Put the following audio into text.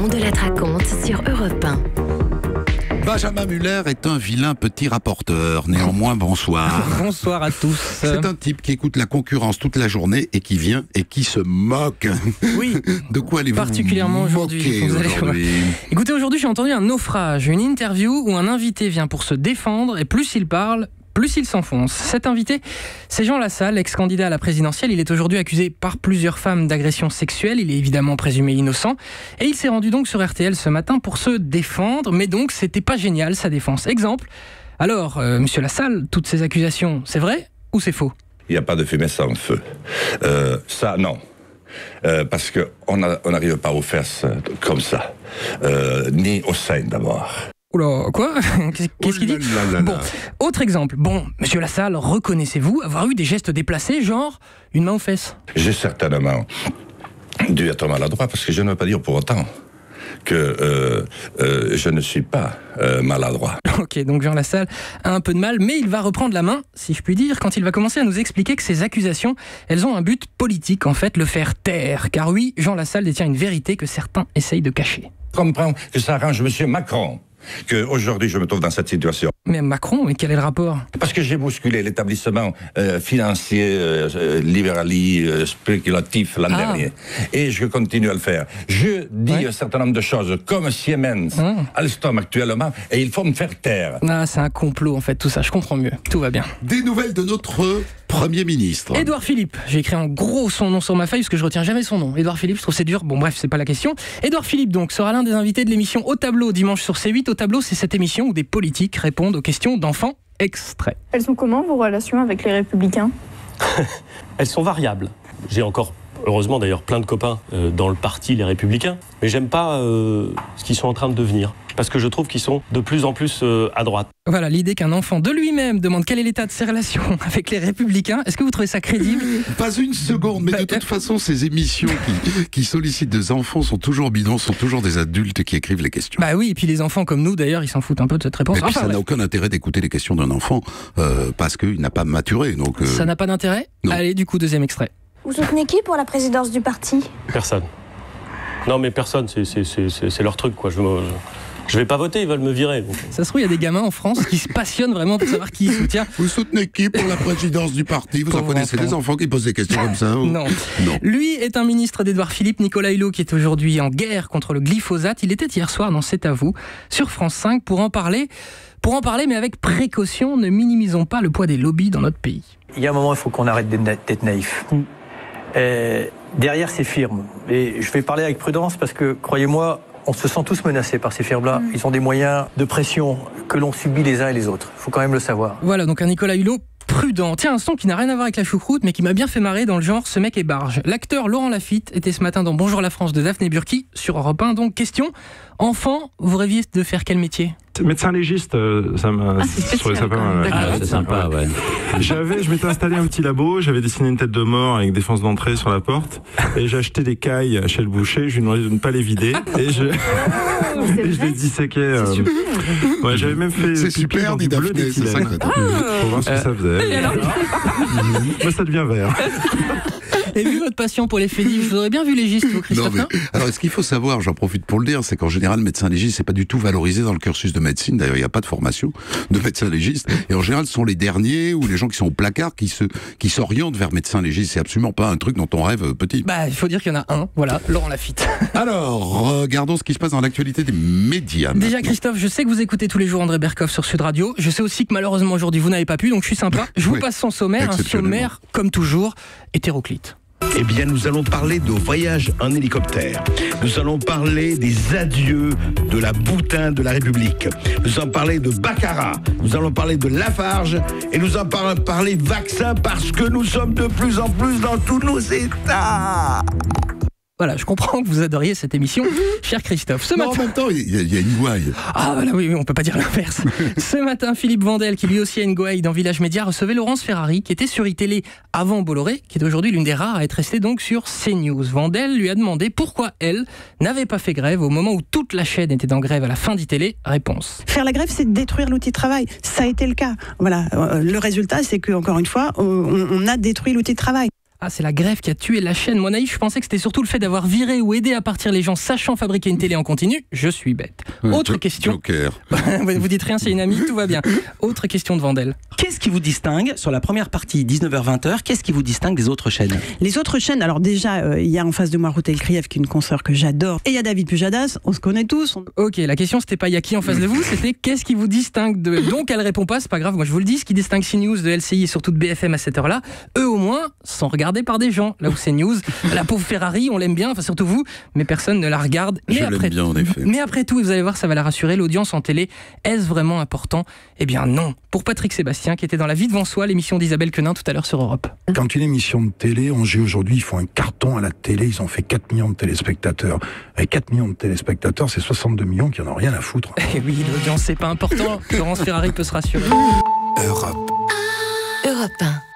On de la raconte sur Europe 1. Benjamin Muller est un vilain petit rapporteur. Néanmoins, bonsoir. Bonsoir à tous. C'est un type qui écoute la concurrence toute la journée et qui vient et qui se moque. Oui. De quoi allez-vous particulièrement aujourd'hui. Écoutez, aujourd'hui, j'ai entendu un naufrage, une interview où un invité vient pour se défendre et plus il parle, plus il s'enfonce. Cet invité, c'est Jean Lassalle, ex-candidat à la présidentielle. Il est aujourd'hui accusé par plusieurs femmes d'agression sexuelle. Il est évidemment présumé innocent. Et il s'est rendu donc sur RTL ce matin pour se défendre. Mais donc, c'était pas génial, sa défense. Exemple. Alors, monsieur Lassalle, toutes ces accusations, c'est vrai ou c'est faux ? Il n'y a pas de fumée sans feu. Ça, non. Parce qu'on n'arrive pas aux fesses comme ça. Ni au sein, d'abord. Oula, quoi ? Qu'est-ce qu'il dit ? Bon, autre exemple. Bon, monsieur Lassalle, reconnaissez-vous avoir eu des gestes déplacés, genre une main aux fesses ? J'ai certainement dû être maladroit, parce que je ne veux pas dire pour autant que je ne suis pas maladroit. Ok, donc Jean Lassalle a un peu de mal, mais il va reprendre la main, si je puis dire, quand il va commencer à nous expliquer que ces accusations, elles ont un but politique, en fait, le faire taire. Car oui, Jean Lassalle détient une vérité que certains essayent de cacher. Comprends que ça arrange monsieur Macron qu'aujourd'hui je me trouve dans cette situation. Mais Macron, mais quel est le rapport ? Parce que j'ai bousculé l'établissement financier, spéculatif l'an dernier. Et je continue à le faire. Je dis un certain nombre de choses, comme Siemens, Alstom actuellement, et il faut me faire taire. Ah, c'est un complot en fait, tout ça, je comprends mieux. Tout va bien. Des nouvelles de notre Premier ministre. Édouard Philippe. J'ai écrit en gros son nom sur ma feuille parce que je retiens jamais son nom. Édouard Philippe, je trouve c'est dur. Bon bref, c'est pas la question. Édouard Philippe donc sera l'un des invités de l'émission Au Tableau dimanche sur C8. Au Tableau, c'est cette émission où des politiques répondent aux questions d'enfants. Extrait. Elles sont comment vos relations avec les Républicains ? Elles sont variables. J'ai encore, heureusement d'ailleurs, plein de copains dans le parti Les Républicains. Mais j'aime pas ce qu'ils sont en train de devenir. Parce que je trouve qu'ils sont de plus en plus à droite. Voilà, l'idée qu'un enfant de lui-même demande quel est l'état de ses relations avec les Républicains. Est-ce que vous trouvez ça crédible ? Pas une seconde, mais de toute façon, ces émissions qui sollicitent des enfants sont toujours bidons, sont toujours des adultes qui écrivent les questions. Bah oui, et puis les enfants comme nous, d'ailleurs, ils s'en foutent un peu de cette réponse. Et puis ça n'a aucun intérêt d'écouter les questions d'un enfant parce qu'il n'a pas maturé. Donc, ça n'a pas d'intérêt ? Non. Allez, du coup, deuxième extrait. Vous soutenez qui pour la présidence du parti ? Personne. Non, mais personne, c'est leur truc, quoi. Je vais pas voter, ils veulent me virer. Donc. Ça se trouve, il y a des gamins en France qui se passionnent vraiment pour savoir qui soutient. Vous soutenez qui pour la présidence du parti ? Vous en connaissez des enfants qui posent des questions comme ça ? Non. Lui est un ministre d'Édouard Philippe, Nicolas Hulot, qui est aujourd'hui en guerre contre le glyphosate. Il était hier soir dans C'est à vous, sur France 5, pour en parler, mais avec précaution. Ne minimisons pas le poids des lobbies dans notre pays. Il y a un moment, il faut qu'on arrête d'être naïf. Derrière ces firmes, et je vais parler avec prudence parce que, croyez-moi, on se sent tous menacés par ces firmes-là. Ils ont des moyens de pression que l'on subit les uns et les autres. Il faut quand même le savoir. Voilà, donc un Nicolas Hulot prudent. Tiens, un son qui n'a rien à voir avec la choucroute, mais qui m'a bien fait marrer dans le genre Ce mec est barge. L'acteur Laurent Lafitte était ce matin dans Bonjour la France de Daphné Burki, sur Europe 1. Donc, question, enfant, vous rêviez de faire quel métier ? Médecin légiste, ça m'a... c'est sympa, ouais. Je m'étais installé un petit labo, j'avais dessiné une tête de mort avec défense d'entrée sur la porte, et j'ai acheté des cailles chez le boucher, je lui ai demandé de ne pas les vider, et je les disséquais. Ouais, j'avais même fait pipi dans du bleu d'éthylène, pour voir ce que ça faisait. Moi, ça devient vert. Et vu votre passion pour les fédifs, vous aurez bien vu légiste, vous, Christophe. Non, mais, alors, ce qu'il faut savoir, j'en profite pour le dire, c'est qu'en général, médecin légiste, c'est pas du tout valorisé dans le cursus de médecine. D'ailleurs, il n'y a pas de formation de médecin légiste. Et en général, ce sont les derniers ou les gens qui sont au placard qui s'orientent vers médecin légiste. C'est absolument pas un truc dont on rêve petit. Bah, il faut dire qu'il y en a un. Voilà, Laurent Lafitte. Alors, regardons ce qui se passe dans l'actualité des médias. Déjà, maintenant. Christophe, je sais que vous écoutez tous les jours André Berkoff sur Sud Radio. Je sais aussi que malheureusement aujourd'hui vous n'avez pas pu, donc je suis sympa. Je vous passe son sommaire, un sommaire comme toujours hétéroclite. Eh bien, nous allons parler de voyages en hélicoptère. Nous allons parler des adieux de la boutin de la République. Nous allons parler de Baccarat. Nous allons parler de Lafarge. Et nous allons parler vaccin parce que nous sommes de plus en plus dans tous nos États. Voilà, je comprends que vous adoriez cette émission, cher Christophe. Ce matin... En même temps, il y a une gouaille. Ah, voilà, oui, on peut pas dire l'inverse. Ce matin, Philippe Vandel, qui lui aussi a une gouaille dans Village Média, recevait Laurence Ferrari, qui était sur iTélé avant Bolloré, qui est aujourd'hui l'une des rares à être restée donc sur CNews. Vandel lui a demandé pourquoi elle n'avait pas fait grève au moment où toute la chaîne était en grève à la fin d'iTélé. Réponse. Faire la grève, c'est détruire l'outil de travail. Ça a été le cas. Voilà. Le résultat, c'est que, encore une fois, on a détruit l'outil de travail. Ah, c'est la grève qui a tué la chaîne. Moi, naïf, je pensais que c'était surtout le fait d'avoir viré ou aidé à partir les gens sachant fabriquer une télé en continu. Je suis bête. Autre question. Joker. Vous dites rien, c'est une amie, tout va bien. Autre question de Vandel. Qu'est-ce qui vous distingue, sur la première partie, 19h-20h, qu'est-ce qui vous distingue des autres chaînes? Les autres chaînes, alors déjà, il y a en face de moi Routel Krief, qui est une consoeur que j'adore. Et il y a David Pujadas, on se connaît tous. Ok, la question, c'était pas il y a qui en face de vous, c'était qu'est-ce qui vous distingue de... Donc, elle répond pas, c'est pas grave, moi je vous le dis, ce qui distingue CNews de LCI et surtout de BFM à cette heure-là, eux au moins, sont regardés par des gens. Là où CNews, la pauvre Ferrari, on l'aime bien, enfin surtout vous, mais personne ne la regarde. Je l'aime bien, en effet. Mais après tout, vous allez voir, ça va la rassurer, l'audience en télé, est-ce vraiment important? Eh bien non. Pour Patrick Sébastien, qui était dans La vie devant soi, l'émission d'Isabelle Quenin tout à l'heure sur Europe. Quand une émission de télé, Angers aujourd'hui, ils font un carton à la télé, ils ont fait 4 millions de téléspectateurs. Et 4 millions de téléspectateurs, c'est 62 millions qui en ont rien à foutre. Eh oui, l'audience, c'est pas important. Laurence Ferrari peut se rassurer. Europe 1.